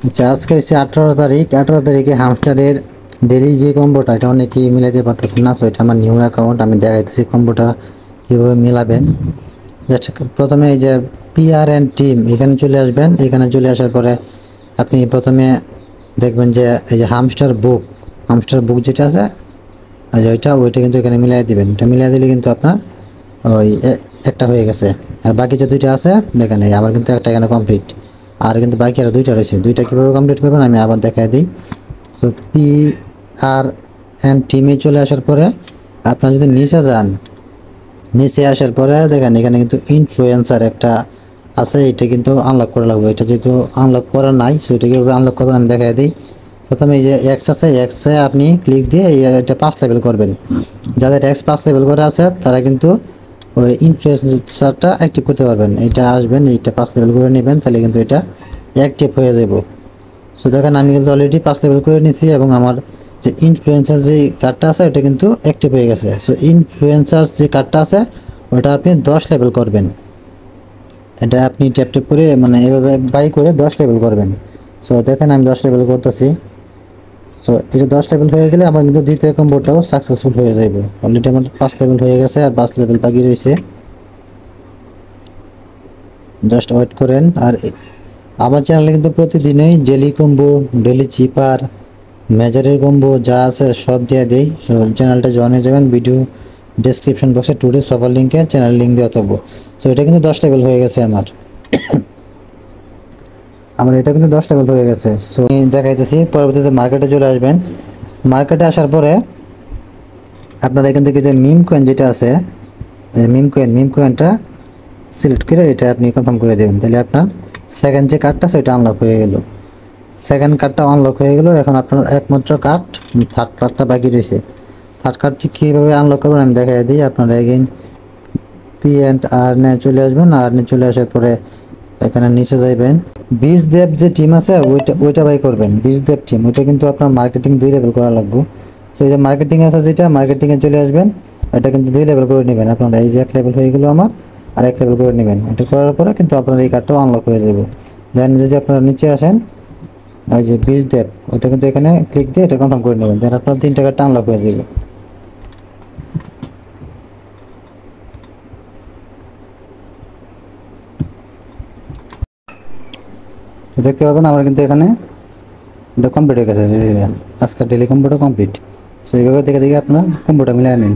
আচ্ছা, আজকে হচ্ছে 18 তারিখ। 18 তারিখে হামস্টারের ডেইলি যে কম্বোটা, এটা অনেকেই মিলাতে পারতেছেন না। তো এটা আমার নিউ অ্যাকাউন্ট, আমি দেখাইতেছি কম্বোটা কীভাবে মিলাবেন। জাস্ট প্রথমে এই যে পিআর অ্যান্ড টিম এখানে চলে আসবেন। এখানে চলে আসার পরে আপনি প্রথমে দেখবেন যে এই যে হামস্টার বুক যেটা আছে, আর ওইটা কিন্তু এখানে মিলাই দিবেন। এটা মিলাই দিলে কিন্তু আপনার ওই একটা হয়ে গেছে। আর বাকি যে দুইটা আছে দেখেন, এই আমার কিন্তু একটা এখানে কমপ্লিট। আর কিন্তু বাকি আরও দুইটা রয়েছে। দুইটা কীভাবে কমপ্লিট করবেন আমি আবার দেখাই দিই। তো পি আর এন টিমে চলে আসার পরে আপনার যদি নিচে যান, নিচে আসার পরে দেখেন এখানে কিন্তু ইনফ্লুয়েন্সার একটা আছে, এটা কিন্তু আনলক করা লাগবে। এটা যেহেতু আনলক করা নাই, সেটা কীভাবে আনলক করবেন আমি দেখাই দিই। প্রথমে এই যে এক্স আছে, এক্সে আপনি ক্লিক দিয়ে এটা 5 লেভেল করবেন। যাদের এক্স 5 লেভেল করে আছে তারা কিন্তু ওই ইনফ্লুয়েন্সারটা অ্যাক্টিভ করতে পারবেন। এটা আসবেন, এইটা 5 লেভেল করে নেবেন, তাহলে কিন্তু এটা অ্যাক্টিভ হয়ে যাব। সো দেখেন আমি কিন্তু অলরেডি 5 লেভেল করে নিয়েছি এবং আমার যে ইনফ্লুয়েন্সার যে কার্ডটা আছে ওটা কিন্তু অ্যাক্টিভ হয়ে গেছে। সো ইনফ্লুয়েন্সার যে কার্ডটা আছে ওটা আপনি 10 লেভেল করবেন। এটা আপনি ট্যাপ করে মানে এভাবে বাই করে 10 লেভেল করবেন। সো দেখেন আমি 10 লেভেল করতেছি। সো এটা 10 লেভেল হয়ে গেলে আমার কিন্তু দ্বিতীয় কম্বোটাও সাকসেসফুল হয়ে যাবে। অলরেডি আমার 5 লেভেল হয়ে গেছে আর 5 লেভেল বাকি রয়েছে। জাস্ট ওয়েট করেন। আর আমার চ্যানেলে কিন্তু প্রতিদিনই ডেলি কম্বো, ডেলি চিপার, মেজারের কম্বো যা আছে সব দিয়ে দেই। চ্যানেলটা জয়েন হয়ে যাবেন। ভিডিও ডেসক্রিপশন বক্সে টুডে সবার লিঙ্কে চ্যানেল লিঙ্ক দেওয়া থাকবো। সো এটা কিন্তু 10 লেভেল হয়ে গেছে আমার এটা কিন্তু 10 লেভেল হয়ে গেছে। সো আমি দেখাইতেছি। পরবর্তীতে মার্কেটে চলে আসবেন। মার্কেটে আসার পরে আপনারা এখান থেকে যে মিম কয়েন যেটা আছে, মিম কয়েনটা সিলেক্ট করে এটা আপনি কনফার্ম করে দেবেন। তাহলে আপনার সেকেন্ড যে কার্ডটা সেটা আনলক হয়ে গেল। সেকেন্ড কার্ডটা আনলক হয়ে গেল। এখন আপনার একমাত্র কার্ড, থার্ড কার্ডটা বাকি রয়েছে। থার্ড কার্ডটি কীভাবে আনলক করবেন আমি দেখাই দিই। আপনারা এগেইন পি অ্যান্ড আর্নে চলে আসবেন। আর্নে চলে আসার পরে এখানে নিচে যাইবেন। বীজদেব যে টিম আছে ওইটা বাই করবেন। বীজদেব টিম ওইটা কিন্তু আপনার মার্কেটিং 2 লেভেল করা লাগবে। সো এই যে মার্কেটিং আছে যেটা, মার্কেটিংয়ে চলে আসবেন। এটা কিন্তু 2 লেভেল করে নেবেন আপনারা। এই যে 1 লেভেল হয়ে গেল আমার, আর 1 লেভেল করে নেবেন। এটা করার পরে কিন্তু আপনার এই কার্ডটাও আনলক হয়ে যাবে। দেন যদি আপনারা নিচে আসেন, এই যে বীজদেব ওইটা কিন্তু এখানে ক্লিক দিয়ে এটা কনফার্ম করে নেবেন। দেন আপনার 3টা কার্ডটা আনলক হয়ে যাবে। তো দেখতে পাবেন আমার কিন্তু এখানে এটা কমপ্লিট হয়ে গেছে। আজকের ডেলি কম্বোটা কমপ্লিট। সো এইভাবে দেখে দেখে আপনার কম্বোটা মিলিয়ে নিন।